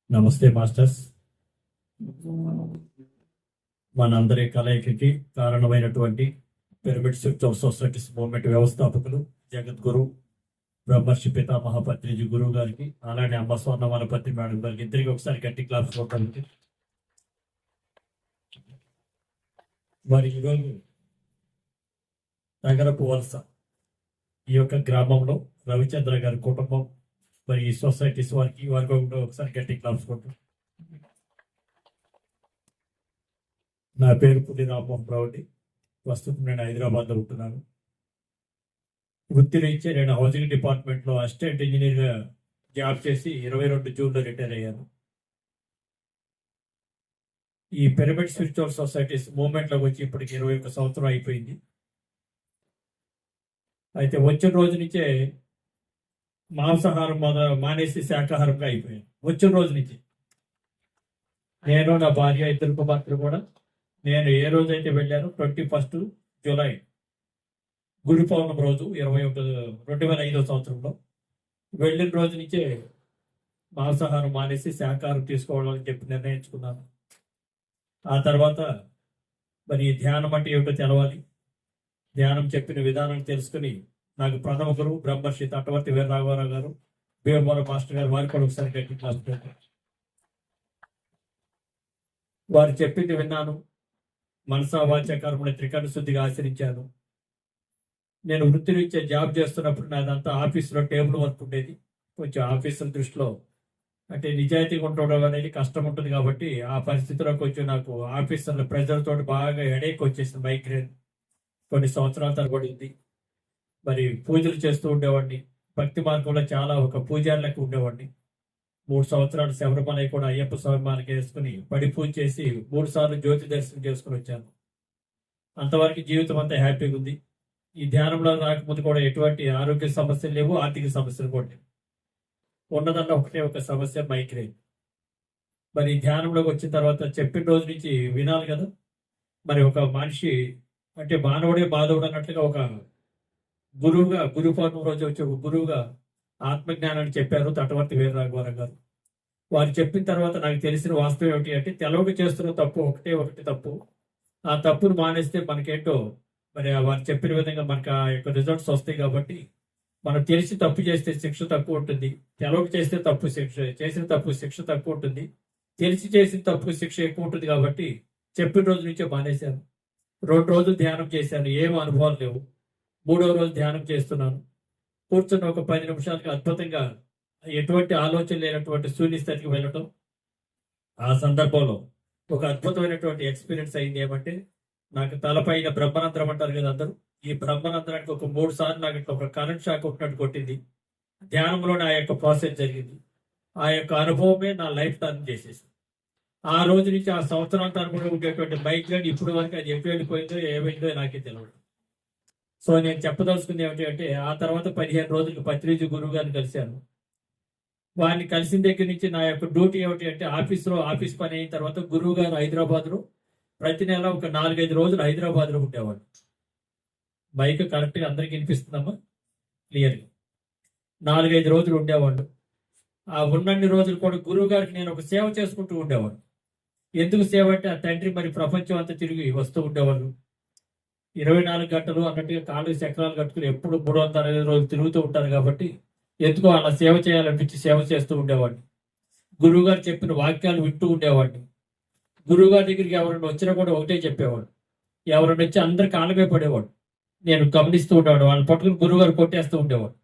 నమస్తే మాస్టర్స్. మనందరి కలయికకి కారణమైనటువంటి pyramid switch off societies movement వ్యవస్థాపకులు జగద్గురు బ్రహ్మర్షి పితామహ పత్రిజీ గురువు గారికి, అలానే అమ్మ స్వర్ణమాలపతి మేడం గారికి ఇద్దరికి ఒకసారి గట్టి క్లాప్స్ కొట్టడానికి. మరి ఈరోజు నగరపు వలస ఈ యొక్క గ్రామంలో రవిచంద్ర గారి కుటుంబం మరి ఈ సొసైటీస్ వారికి ఒకసారి గట్టి క్లాప్స్ కొట్టు. నా పేరు పులి రామ్మోహన్ రావుడి. ప్రస్తుతం నేను హైదరాబాద్లో ఉంటున్నాను. వృత్తిరీత్యా నేను హౌసింగ్ డిపార్ట్మెంట్లో అసిస్టెంట్ ఇంజనీర్గా జాబ్ చేసి 22 జూన్లో రిటైర్ అయ్యాను. ఈ పిరమిడ్ స్పిరిచువల్ సొసైటీస్ మూవ్మెంట్లోకి వచ్చి ఇప్పటికి 21 సంవత్సరం అయిపోయింది. అయితే వచ్చిన రోజు నుంచే మాంసాహారం మానేసి శాకాహారంగా అయిపోయాను. వచ్చిన రోజు నుంచి నేను, నా భార్య, 2 కుమార్తెలు కూడా. నేను ఏ రోజైతే వెళ్ళాను 21 జూలై గురు పౌర్ణమి రోజు 2005 సంవత్సరంలో వెళ్ళిన రోజు నుంచే మాంసాహారం మానేసి శాకాహారం తీసుకోవాలని చెప్పి నిర్ణయించుకున్నాను. ఆ తర్వాత మరి ధ్యానం అంటే ఏమిటో తెలవాలి, ధ్యానం చెప్పిన విధానం తెలుసుకుని నాకు ప్రథమ గురువు బ్రహ్మర్షి తటవర్తి వీరరాఘవరావు గారు, భీమవరం మాస్టర్ గారు, వారికి కూడా ఒకసారి గట్టి క్లాస్ పెట్టారు. వారు చెప్పింది విన్నాను, మనసా వాచ కర్మని త్రికరణ శుద్ధిగా ఆచరించాను. నేను వృత్తిరీత్యా జాబ్ చేస్తున్నప్పుడు నాదంతా ఆఫీసులో టేబుల్ వర్క్ ఉండేది. కొంచెం ఆఫీసుల దృష్టిలో అంటే నిజాయితీగా ఉండడం అనేది కష్టం ఉంటుంది కాబట్టి ఆ పరిస్థితిలో కొంచెం నాకు ఆఫీసర్ల ప్రెజర్తో బాగా హెడేక్ వచ్చేసింది, మైగ్రేన్. కొన్ని సంవత్సరాల తరబడింది. మరి పూజలు చేస్తూ ఉండేవాడిని. భక్తి మార్గంలో చాలా ఒక పూజారులకు ఉండేవాడిని. 3 సంవత్సరాలు శబరిమల కూడా అయ్యప్ప స్వామి మాలకి వేసుకుని పడి పూజ చేసి 3 సార్లు జ్యోతి దర్శనం చేసుకుని వచ్చాను. అంతవరకు జీవితం అంతా హ్యాపీగా ఉంది. ఈ ధ్యానంలో రాకముందు కూడా ఎటువంటి ఆరోగ్య సమస్యలు లేవు, ఆర్థిక సమస్యలు కూడా లేవు. ఉన్నదన్న ఒకటే ఒక సమస్య, మైగ్రేన్. మరి ధ్యానంలోకి వచ్చిన తర్వాత చెప్పిన రోజు నుంచి వినాలి కదా. మరి ఒక మనిషి అంటే మానవుడే మాధవుడు అన్నట్లుగా ఒక గురువుగా, గురు పౌర్ణమి రోజు వచ్చి ఒక గురువుగా ఆత్మజ్ఞానాన్ని చెప్పారు తటవర్తి వీరరాఘవరావు గారు. వారు చెప్పిన తర్వాత నాకు తెలిసిన వాస్తవం ఏమిటి అంటే తెలవక చేస్తున్న తప్పు ఒకటి తప్పు. ఆ తప్పును మానేస్తే మనకేంటో మరి వారు చెప్పిన విధంగా మనకు ఆ యొక్క రిజల్ట్స్ వస్తాయి. కాబట్టి మనం తెలిసి తప్పు చేస్తే శిక్ష తక్కువ ఉంటుంది, తెలవక చేస్తే చేసిన తప్పు శిక్ష తక్కువ ఉంటుంది, తెలిసి చేసిన తప్పు శిక్ష ఎక్కువ ఉంటుంది. కాబట్టి చెప్పిన రోజు నుంచే మానేశాను. 2 రోజులు ధ్యానం చేశాను, ఏం అనుభవాలు లేవు. 3వ రోజు ధ్యానం చేస్తున్నాను. కూర్చున్న ఒక 10 నిమిషాలకి అద్భుతంగా ఎటువంటి ఆలోచన లేనటువంటి శూన్య స్థితికి వెళ్ళటం. ఆ సందర్భంలో ఒక అద్భుతమైనటువంటి ఎక్స్పీరియన్స్ అయింది. ఏమంటే నాకు తలపైన బ్రహ్మరంధ్రం అంటారు కదా అందరూ, ఈ బ్రహ్మరంధ్రానికి ఒక 3 సార్లు నాకు ఇట్లా ఒక కరెంట్ షాక్ కొట్టినట్టు కొట్టింది. ధ్యానంలోనే ఆ యొక్క ప్రాసెస్ జరిగింది. ఆ యొక్క అనుభవమే నా లైఫ్ టర్న్ చేసేసి ఆ రోజు నుంచి ఆ సంవత్సరాంతా కూడా ఉండేటువంటి మైగ్రేన్ ఇప్పుడు వరకు అది ఎప్పుడు వెళ్ళిపోయిందో ఏమైందో నాకే తెలియదు. సో నేను చెప్పదలుచుకుంది ఏమిటి అంటే ఆ తర్వాత 15 రోజులకు పత్రిజీ గురువు గారిని కలిశాను. వారిని కలిసిన దగ్గర నుంచి నా యొక్క డ్యూటీ ఏమిటి అంటే ఆఫీస్ పని అయిన తర్వాత గురువు గారు హైదరాబాద్లో ప్రతి నెల ఒక 4-5 రోజులు హైదరాబాద్లో ఉండేవాడు. మైక్ కరెక్ట్గా అందరికి వినిపిస్తుందమ్మా క్లియర్గా. 4-5 రోజులు ఉండేవాళ్ళు. ఆ ఉన్నన్ని రోజులు కూడా గురువు గారికి నేను ఒక సేవ చేసుకుంటూ ఉండేవాడు. ఎందుకు సేవ అంటే ఆ తండ్రి మరి ప్రపంచం అంతా తిరిగి వస్తూ ఉండేవాళ్ళు. 24 గంటలు అన్నట్టుగా కాళ్ళు చక్రాలు కట్టుకుని ఎప్పుడు 365 రోజులు తిరుగుతూ ఉంటారు. కాబట్టి ఎందుకో అలా సేవ చేయాలనిపించి సేవ చేస్తూ ఉండేవాడిని. గురువుగారు చెప్పిన వాక్యాలు వింటూ ఉండేవాడిని. గురువుగారి దగ్గరికి ఎవరైనా వచ్చినా కూడా ఒకటే చెప్పేవాడు. ఎవరైనా వచ్చి అందరు కాళ్ళమే పడేవాడు. నేను గమనిస్తూ ఉండేవాడు. వాళ్ళని పట్టుకుని గురువుగారు కొట్టేస్తూ ఉండేవాడు.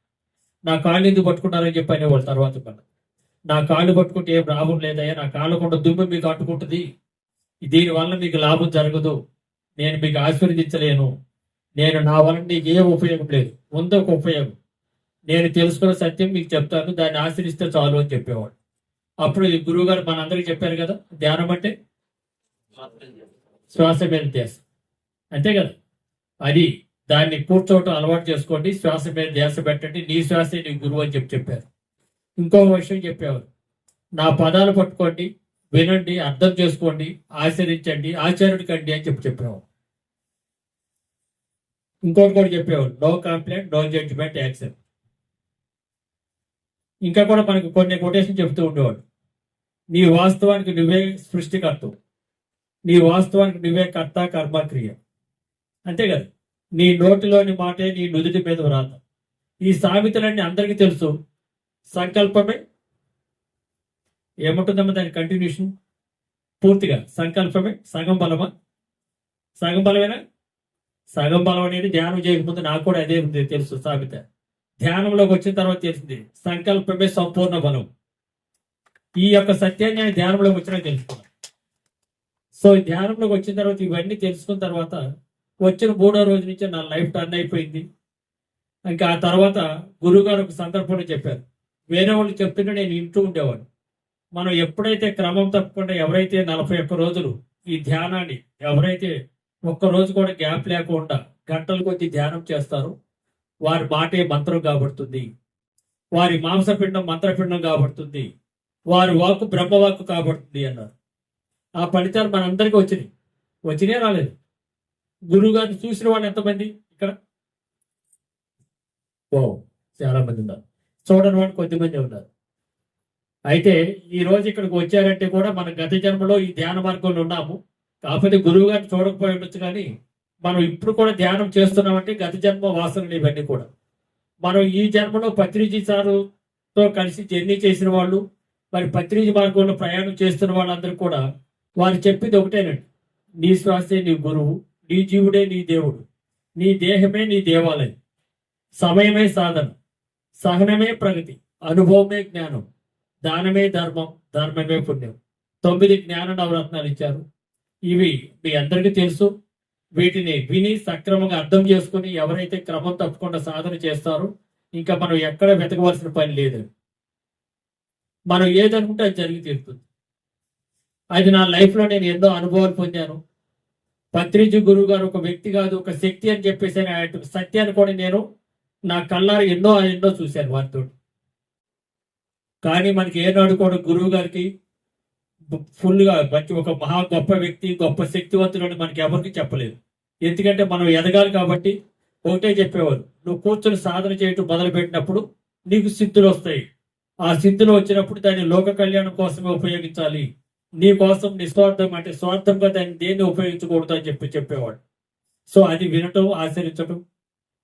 నా కాళ్ళు ఎందుకు పట్టుకున్నారని చెప్పి అనేవాళ్ళు. తర్వాత నా కాళ్ళు పట్టుకుంటే ఏం లాభం లేదయ్యా, నా కాళ్ళ కొండ దుమ్ము మీకు అంటుకుంటుంది, దీనివల్ల మీకు లాభం జరగదు, నేను మీకు ఆశీర్వదించలేను, నేను నా వల్ల నీకు ఏ ఉపయోగం లేదు, ముందు ఒక ఉపయోగం, నేను తెలుసుకున్న సత్యం మీకు చెప్తాను, దాన్ని ఆశ్రయిస్తే చాలు అని చెప్పేవాడు. అప్పుడు ఈ గురువు గారు మనందరికీ చెప్పారు కదా, ధ్యానం అంటే శ్వాస మీద ధ్యాస, అంతే కదా. అది దాన్ని కూర్చోవటం అలవాటు చేసుకోండి, శ్వాస మీద ధ్యాస పెట్టండి, నీ శ్వాసే నీ గురువు అని చెప్పారు. ఇంకో విషయం చెప్పేవారు, నా పదాలు పట్టుకోండి, వినండి, అర్థం చేసుకోండి, ఆచరించండి, ఆచరణకి కండి అని చెప్పేవారు. ఇంకోటి కూడా చెప్పేవారు, no complaint, no judgment, accept. ఇంకా కూడా మనకు కొన్ని కొటేషన్ చెప్తూ ఉండేవాడు. నీ వాస్తవానికి నువ్వే సృష్టికర్తవు, నీ వాస్తవానికి నువ్వే కర్త కర్మ క్రియ. అంతే కదా, నీ నోటిలోని మాటే నీ నుదుటి మీద వ్రాత. ఈ సామెతలన్నీ అందరికీ తెలుసు. సంకల్పమే ఏముంటుందమ్మా దాని కంటిన్యూషన్? పూర్తిగా సంకల్పమే సగం బలమా? సగం బలమేనా? సగం బలం అనేది ధ్యానం చేయకముందు నాకు కూడా అదే ఉంది తెలుసు సామెత. ధ్యానంలోకి వచ్చిన తర్వాత తెలిసింది సంకల్పమే సంపూర్ణ బలం. ఈ యొక్క సత్యాన్ని నేను ధ్యానంలోకి వచ్చినా తెలుసుకున్నాను. సో ఈ ధ్యానంలోకి వచ్చిన తర్వాత ఇవన్నీ తెలుసుకున్న తర్వాత వచ్చిన 3వ రోజు నుంచి నా లైఫ్ టర్న్ అయిపోయింది. ఇంకా ఆ తర్వాత గురువుగారు ఒక సందర్భంలో చెప్పారు, వేరే వాళ్ళు చెప్తుంటే నేను వింటూ ఉండేవాడు. మనం ఎప్పుడైతే క్రమం తప్పకుండా ఎవరైతే 41 రోజులు ఈ ధ్యానాన్ని ఎవరైతే ఒక్క రోజు కూడా గ్యాప్ లేకుండా గంటల కొద్ది ధ్యానం చేస్తారో వారి మాటే మంత్రం కాబడుతుంది, వారి మాంసపిండం మంత్రపిండం కాబడుతుంది, వారి వాక్కు బ్రహ్మవాక్కు కాబడుతుంది అన్నారు. ఆ ఫలితాలు మనందరికీ వచ్చినాయి రాలేదు? గురువు గారిని చూసిన వాళ్ళు ఎంతమంది ఇక్కడ? ఓ చాలా మంది ఉన్నారు. చూడని వాళ్ళు కొద్దిమంది ఉన్నారు. అయితే ఈ రోజు ఇక్కడికి వచ్చారంటే కూడా మన గత జన్మలో ఈ ధ్యాన మార్గంలో ఉన్నాము. కాకపోతే గురువు గారిని చూడకపోయి ఉండొచ్చు, కానీ మనం ఇప్పుడు కూడా ధ్యానం చేస్తున్నామంటే గత జన్మ వాసనలు ఇవన్నీ కూడా. మనం ఈ జన్మలో పత్రిజీ సారుతో కలిసి జర్నీ చేసిన వాళ్ళు, మరి పత్రిజీ మార్గంలో ప్రయాణం చేస్తున్న వాళ్ళందరూ కూడా వారు చెప్పింది ఒకటేనండి, నీ శ్వాసే నీ గురువు, నీ జీవుడే నీ దేవుడు, నీ దేహమే నీ దేవాలయం, సమయమే సాధన, సహనమే ప్రగతి, అనుభవమే జ్ఞానం, దానమే ధర్మం, ధర్మమే పుణ్యం. 9 జ్ఞాన నవరత్నాలు ఇచ్చారు. ఇవి మీ అందరికీ తెలుసు. వీటిని విని సక్రమంగా అర్థం చేసుకుని ఎవరైతే క్రమం తప్పకుండా సాధన చేస్తారో ఇంకా మనం ఎక్కడ వెతకవలసిన పని లేదు. మనం ఏదనుకుంటే అది జరిగి తీరుతుంది. అది నా లైఫ్లో నేను ఎన్నో అనుభవాలు పొందాను. పత్రిజీ గురువు గారు ఒక వ్యక్తి కాదు, ఒక శక్తి అని చెప్పేసి ఆయన సత్యాన్ని కూడా నేను నా కళ్ళారు ఎన్నో చూశాను వారితో. కానీ మనకి ఏనాడు కూడా గురువు గారికి ఫుల్గా మంచి ఒక మహా గొప్ప వ్యక్తి, గొప్ప శక్తివంతుడు మనకి ఎవరికి చెప్పలేదు. ఎందుకంటే మనం ఎదగాలి కాబట్టి ఒకటే చెప్పేవారు, నువ్వు కూర్చొని సాధన చేయటం మొదలుపెట్టినప్పుడు నీకు సిద్ధులు వస్తాయి. ఆ సిద్ధులు వచ్చినప్పుడు దాన్ని లోక కళ్యాణం కోసమే ఉపయోగించాలి, నీ కోసం నిస్వార్థం అంటే స్వార్థంగా దాన్ని దేన్ని ఉపయోగించకూడదు అని చెప్పేవాడు. సో అది వినటం, ఆచరించడం.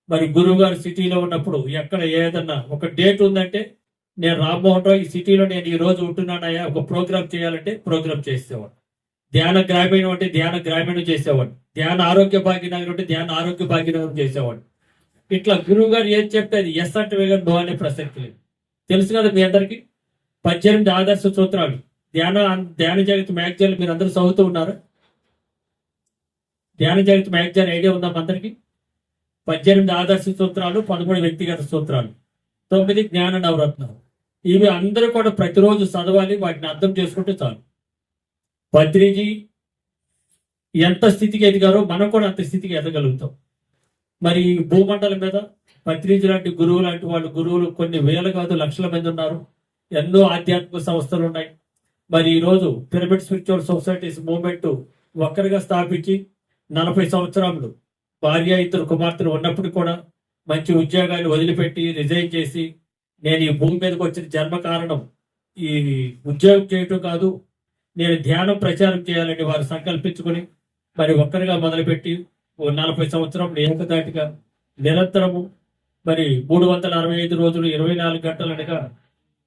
మరి గురువు గారు సిటీలో ఉన్నప్పుడు ఎక్కడ ఏదన్నా ఒక డేట్ ఉందంటే నేను రామ్మోహన్ రావు ఈ సిటీలో నేను ఈ రోజు ఉంటున్నానయ్యా, ఒక ప్రోగ్రామ్ చేయాలంటే ప్రోగ్రామ్ చేసేవాడు. ధ్యాన గ్రామీణం అంటే ధ్యాన గ్రామీణం చేసేవాడు. ధ్యాన ఆరోగ్య భాగ్యనగరం అంటే ధ్యాన ఆరోగ్య భాగ్యనగరం చేసేవాడు. ఇట్లా గురువు గారు ఏం చెప్తే అది ఎస్ అంటే వేగం నో అనే ప్రసక్తి లేదు. తెలుసు కదా మీ అందరికి 18 ఆదర్శ సూత్రాలు ధ్యాన జగత్ మ్యాగజైన్ మీరు అందరూ చదువుతూ ఉన్నారు. ధ్యాన జగత్ మ్యాగజైన్ ఐడియా ఉందా అందరికి? 18 ఆదర్శ సూత్రాలు, 13 వ్యక్తిగత సూత్రాలు, 9 జ్ఞాన నవరత్నాలు. ఇవి అందరూ కూడా ప్రతిరోజు చదవాలి, వాటిని అర్థం చేసుకుంటే చాలు. పత్రిజీ ఎంత స్థితికి ఎదిగారో మనం కూడా అంత స్థితికి ఎదగలుగుతాం. మరి భూమండలం మీద పత్రిజీ లాంటి గురువు లాంటి వాళ్ళు గురువులు కొన్ని వేల కాదు లక్షల మంది ఉన్నారు. ఎన్నో ఆధ్యాత్మిక సంస్థలు ఉన్నాయి. మరి ఈరోజు పిరమిడ్ స్పిరిచువల్ సొసైటీస్ మూవ్మెంట్ ఒక్కరిగా స్థాపించి 40 సంవత్సరాలు భార్య 2 కుమార్తెలు ఉన్నప్పుడు కూడా మంచి ఉద్యోగాన్ని వదిలిపెట్టి రిజైన్ చేసి నేను ఈ భూమి మీదకి వచ్చిన జన్మ కారణం ఈ ఉద్యోగం చేయటం కాదు, నేను ధ్యానం ప్రచారం చేయాలని వారు సంకల్పించుకొని మరి ఒక్కరిగా మొదలుపెట్టి 40 సంవత్సరం ఏకదాటిగా నిరంతరము మరి 365 రోజులు 24 గంటలనగా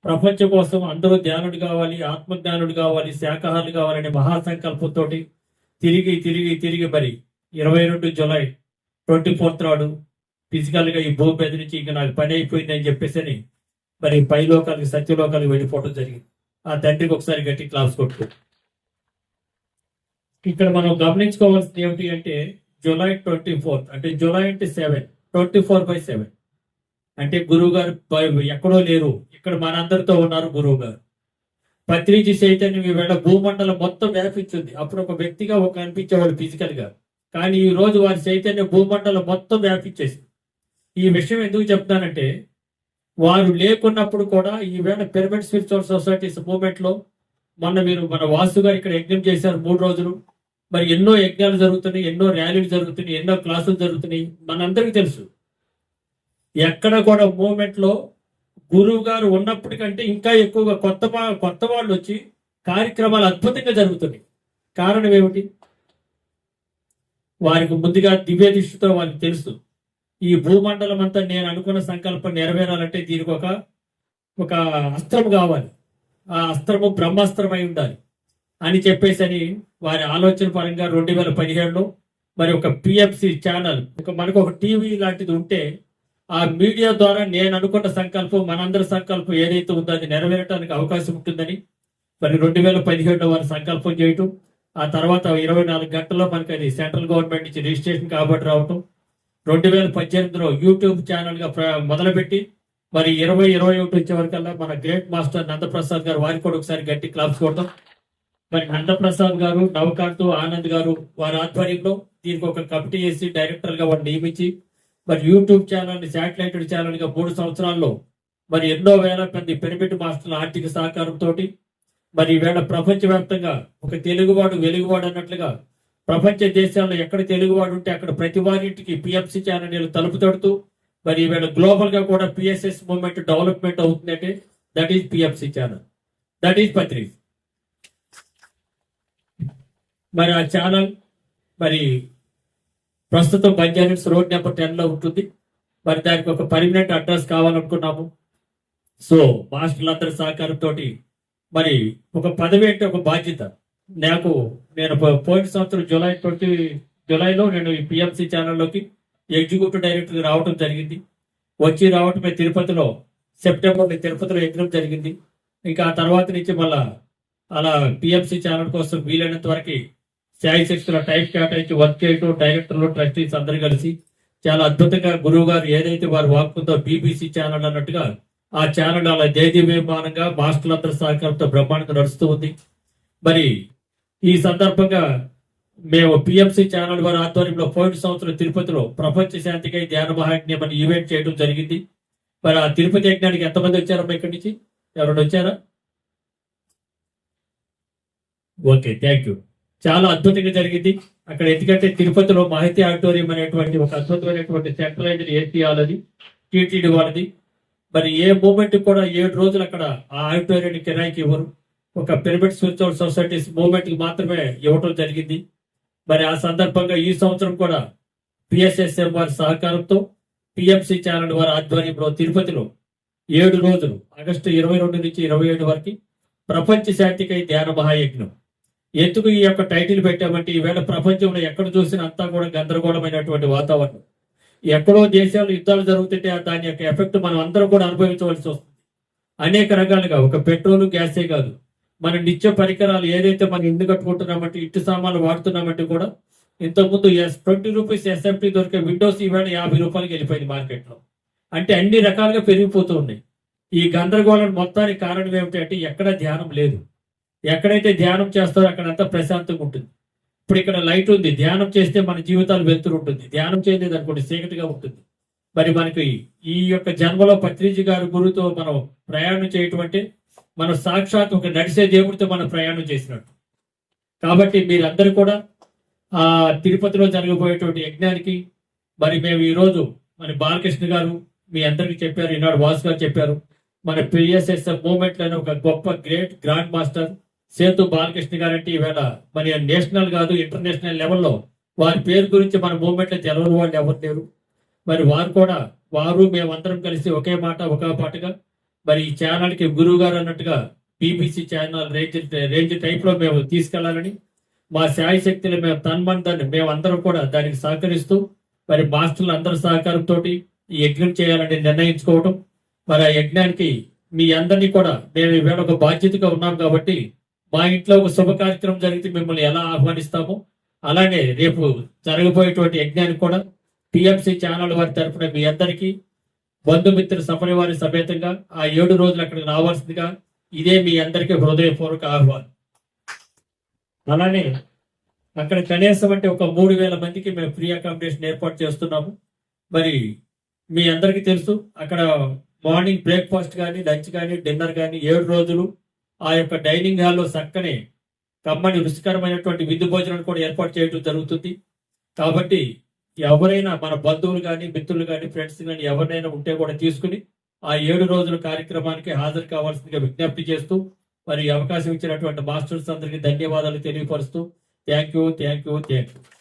ప్రపంచం కోసం అందరూ ధ్యానుడు కావాలి, ఆత్మజ్ఞానుడు కావాలి, శాకాహారులు కావాలనే మహాసంకల్పంతో తిరిగి మరి 22 జూలై 24th నాడు ఫిజికల్ గా ఈ భూమి మీద నుంచి ఇంకా నాకు పని అయిపోయింది అని చెప్పేసి మరి పై లోకాలకి సత్యలోకాలకు వెళ్ళిపోవడం జరిగింది. ఆ తండ్రికి ఒకసారి గట్టి క్లాస్ కొట్టు. ఇక్కడ మనం గమనించుకోవాల్సింది ఏమిటి అంటే జూలై 24th అంటే జూలై అంటే 7 24/7 అంటే గురువు గారు ఎక్కడో లేరు, ఇక్కడ మనందరితో ఉన్నారు గురువు గారు. పత్రిజీ చైతన్యం ఈవేళ భూమండలం మొత్తం వ్యాపించింది. అప్పుడు ఒక వ్యక్తిగా ఒక అనిపించేవాళ్ళు ఫిజికల్ గా, కానీ ఈ రోజు వారి చైతన్యం భూమండలం మొత్తం వ్యాపించేసింది. ఈ విషయం ఎందుకు చెప్తానంటే వారు లేకున్నప్పుడు కూడా ఈవేళ పిరమిడ్ స్పిరిచువల్ సొసైటీస్ మూవ్మెంట్ లో మన వాసు గారు ఇక్కడ యజ్ఞం చేశారు 3 రోజులు. మరి ఎన్నో యజ్ఞాలు జరుగుతున్నాయి, ఎన్నో ర్యాలీలు జరుగుతున్నాయి, ఎన్నో క్లాసులు జరుగుతున్నాయి. మనందరికీ తెలుసు ఎక్కడ కూడా మూవ్మెంట్ లో గురువు గారు ఉన్నప్పటికంటే ఇంకా ఎక్కువగా కొత్త వాళ్ళు వచ్చి కార్యక్రమాలు అద్భుతంగా జరుగుతున్నాయి. కారణం ఏమిటి? వారికి ముందుగా దివ్య దృష్టితో వారికి తెలుసు, ఈ భూమండలం అంతా నేను అనుకున్న సంకల్పం నెరవేరాలంటే దీనికి ఒక అస్త్రం కావాలి, ఆ అస్త్రము బ్రహ్మాస్త్రమై ఉండాలి అని చెప్పేసి వారి ఆలోచన పరంగా 2017లో మరి ఒక పిఎఫ్సి ఛానల్, మనకు ఒక టీవీ లాంటిది ఉంటే ఆ మీడియా ద్వారా నేను అనుకున్న సంకల్పం, మనందరి సంకల్పం ఏదైతే ఉందో అది నెరవేరడానికి అవకాశం ఉంటుందని మరి 2017లో వారు సంకల్పం చేయటం, ఆ తర్వాత 24 గంటల్లో మనకి అది సెంట్రల్ గవర్నమెంట్ నుంచి రిజిస్ట్రేషన్ కాబట్టి రావటం, 2018లో యూట్యూబ్ ఛానల్ గా మొదలుపెట్టి మరి 2021 వచ్చే వరకల్లా మన గ్రేట్ మాస్టర్ నందప్రసాద్ గారు, వారికి కూడా ఒకసారి గట్టి క్లాప్స్ కొడతాం. మరి నందప్రసాద్ గారు, నవకాంత్, ఆనంద్ గారు వారి ఆధ్వర్యంలో దీనికి ఒక కమిటీ వేసి డైరెక్టర్ గా వారిని నియమించి మరి యూట్యూబ్ ఛానల్ ని శాటిలైట్ ఛానల్ గా 3 సంవత్సరాల్లో మరి ఎన్నో వేల మంది పిరమిడ్ మాస్టర్ల ఆర్థిక సహకారంతో మరి ఈవేళ ప్రపంచవ్యాప్తంగా ఒక తెలుగువాడు వెలుగువాడు అన్నట్లుగా ప్రపంచ దేశాల్లో ఎక్కడ తెలుగువాడు ఉంటే అక్కడ ప్రతి వారింటికి పిఎంసి ఛానల్ తలుపు తడుతూ మరి ఈవేళ గ్లోబల్ గా కూడా పిఎస్ఎస్ మూవ్మెంట్ డెవలప్మెంట్ అవుతుందంటే that is PMC channel, that is పత్రిక్. మరి ఆ ఛానల్ మరి ప్రస్తుతం బంజారాస్ రోడ్ నెంబర్ 10లో ఉంటుంది. మరి దానికి ఒక పర్మనెంట్ అడ్రస్ కావాలనుకున్నాము. సో మాస్టర్లందరి సహకారంతో మరి ఒక పదవి అంటే ఒక బాధ్యత. నేను పోయిన సంవత్సరం జూలైలో నేను ఈ పిఎంసి ఛానల్లోకి ఎగ్జిక్యూటివ్ డైరెక్టర్ రావడం జరిగింది. రావటమే తిరుపతిలో సెప్టెంబర్ తిరుపతిలో యజ్ఞం జరిగింది. ఇంకా ఆ తర్వాత నుంచి మళ్ళా అలా పిఎంసి ఛానల్ కోసం వీలైనంత వరకు శాయశక్తుల టైప్ కేటాయించి వర్క్ చేయటం, డైరెక్టర్లు, ట్రస్టీస్ అందరు కలిసి చాలా అద్భుతంగా గురువు గారు ఏదైతే వారు వాక్కుందో బీబీసీ ఛానల్ అన్నట్టుగా ఆ ఛానల్ అలా దేదీవ్యమానంగా మాస్టర్లందరి సహకారంతో బ్రహ్మాండంగా నడుస్తూ ఉంది. మరి ఈ సందర్భంగా మేము పిఎంసి ఛానల్ వారి ఆధ్వర్యంలో పోయిన సంవత్సరం తిరుపతిలో ప్రపంచ శాంతికై ధ్యాన మహాయజ్ఞం అని ఈవెంట్ చేయడం జరిగింది. మరి ఆ తిరుపతి యజ్ఞానికి ఎంతమంది వచ్చారమ్మా? ఇక్కడి నుంచి ఎవరైనా వచ్చారా? Okay, thank you. చాలా అద్భుతంగా జరిగింది అక్కడ. ఎందుకంటే తిరుపతిలో మహతి ఆడిటోరియం అనేటువంటి ఒక అద్భుతమైనటువంటి సెంట్రలైజ్డ్ ఏసీ హాల్ అది టీటీడీ వాళ్ళది. మరి ఏ మూమెంట్ కూడా 7 రోజులు అక్కడ ఆ ఆడిటోరియాన్ని కిరాయికి ఇవ్వరు. ఒక పిరమిడ్ స్పిరిచువల్ సొసైటీస్ మూవ్మెంట్ కి మాత్రమే ఇవ్వటం జరిగింది. మరి ఆ సందర్భంగా ఈ సంవత్సరం కూడా పిఎస్ఎస్ఎం వారి సహకారంతో పిఎంసి ఛానల్ వారి ఆధ్వర్యంలో తిరుపతిలో 7 రోజులు ఆగస్టు 22 నుంచి 27 వరకు ప్రపంచ శాంతికై ధ్యాన మహాయజ్ఞం. ఎందుకు ఈ యొక్క టైటిల్ పెట్టామంటే ఈవేళ ప్రపంచంలో ఎక్కడ చూసినా అంతా కూడా గందరగోళమైనటువంటి వాతావరణం. ఎక్కడో దేశాలు యుద్ధాలు జరుగుతుంటే దాని యొక్క ఎఫెక్ట్ మనం అందరం కూడా అనుభవించవలసి వస్తుంది. అనేక రకాలుగా ఒక పెట్రోల్ గ్యాసే కాదు, మన నిత్య పరికరాలు ఏదైతే మనం ఇల్లు కట్టుకుంటున్నామంటే ఇంటి సామాన్లు వాడుతున్నామంటే కూడా ఇంతకుముందు 20 రూపీస్ ఎస్ఎఫ్టీ దొరికే విండోస్ ఈవేళ 50 రూపాయలకి వెళ్ళిపోయింది మార్కెట్లో. అంటే అన్ని రకాలుగా పెరిగిపోతూ ఉన్నాయి. ఈ గందరగోళం మొత్తానికి కారణం ఏమిటి అంటే ఎక్కడ ధ్యానం లేదు. ఎక్కడైతే ధ్యానం చేస్తారో అక్కడంతా ప్రశాంతంగా ఉంటుంది. ఇప్పుడు ఇక్కడ లైట్ ఉంది, ధ్యానం చేస్తే మన జీవితాలు వెళ్తూ ఉంటుంది. ధ్యానం చేయలేదు అనుకోండి చీకటిగా ఉంటుంది. మరి మనకి ఈ యొక్క జన్మలో పత్రిజీ గారి గురుతో మనం ప్రయాణం చేయటం అంటే మనం సాక్షాత్ ఒక నడిసే దేవుడితో మనం ప్రయాణం చేసినట్టు. కాబట్టి మీరందరూ కూడా ఆ తిరుపతిలో జరగబోయేటువంటి యజ్ఞానికి మరి మేము ఈరోజు మన బాలకృష్ణ గారు మీ అందరికీ చెప్పారు, ఈనాడు వాసు గారు చెప్పారు. మన పిఎస్ఎస్ఎఫ్ మూవ్మెంట్ లోనే ఒక గొప్ప great grand master Sethu Balakrishna గారు అంటే ఈవేళ మరి నేషనల్ కాదు ఇంటర్నేషనల్ లెవెల్లో వారి పేరు గురించి మన మూవ్మెంట్ లో తెలవని వాళ్ళు ఎవరు లేరు. మరి వారు మేమందరం కలిసి ఒకే మాట ఒక పాటుగా మరి ఈ ఛానల్ కి గురువు గారు అన్నట్టుగా బీబీసీ ఛానల్ రేంజ్ టైప్ లో మేము తీసుకెళ్లాలని మా శాయశక్తులు మేము తన్మని మేమందరం కూడా దానికి సహకరిస్తూ మరి మాస్టర్లు అందరి సహకారంతో ఈ యజ్ఞం చేయాలని నిర్ణయించుకోవటం. మరి ఆ యజ్ఞానికి మీ అందరినీ కూడా మేము ఈవేళ ఒక బాధ్యతగా ఉన్నాం కాబట్టి మా ఇంట్లో ఒక శుభ కార్యక్రమం జరిగితే మిమ్మల్ని ఎలా ఆహ్వానిస్తామో అలానే రేపు జరగబోయేటువంటి యజ్ఞానికి కూడా పిఎంసి ఛానల్ వారి తరఫున మీ అందరికీ బంధుమిత్ర సపరివారి సమేతంగా ఆ 7 రోజులు అక్కడికి రావాల్సిందిగా ఇదే మీ అందరికీ హృదయపూర్వక ఆహ్వానం. అలానే అక్కడ కనీసం అంటే ఒక 3,000 మందికి మేము ఫ్రీ అకామిడేషన్ ఏర్పాటు చేస్తున్నాము. మరి మీ అందరికీ తెలుసు అక్కడ మార్నింగ్ బ్రేక్ఫాస్ట్ కానీ లంచ్ కానీ డిన్నర్ కానీ 7 రోజులు ఆ యొక్క డైనింగ్ హాల్లో చక్కని కమ్మని రుచికరమైనటువంటి విందు భోజనాలు కూడా ఏర్పాటు చేయడం జరుగుతుంది. కాబట్టి ఎవరైనా మన బంధువులు కానీ మిత్రులు కానీ ఫ్రెండ్స్ కానీ ఎవరినైనా ఉంటే కూడా తీసుకుని ఆ 7 రోజుల కార్యక్రమానికి హాజరు కావాల్సిందిగా విజ్ఞప్తి చేస్తూ మరి ఈ అవకాశం ఇచ్చినటువంటి మాస్టర్స్ అందరికీ ధన్యవాదాలు తెలియపరుస్తూ థ్యాంక్ యూ.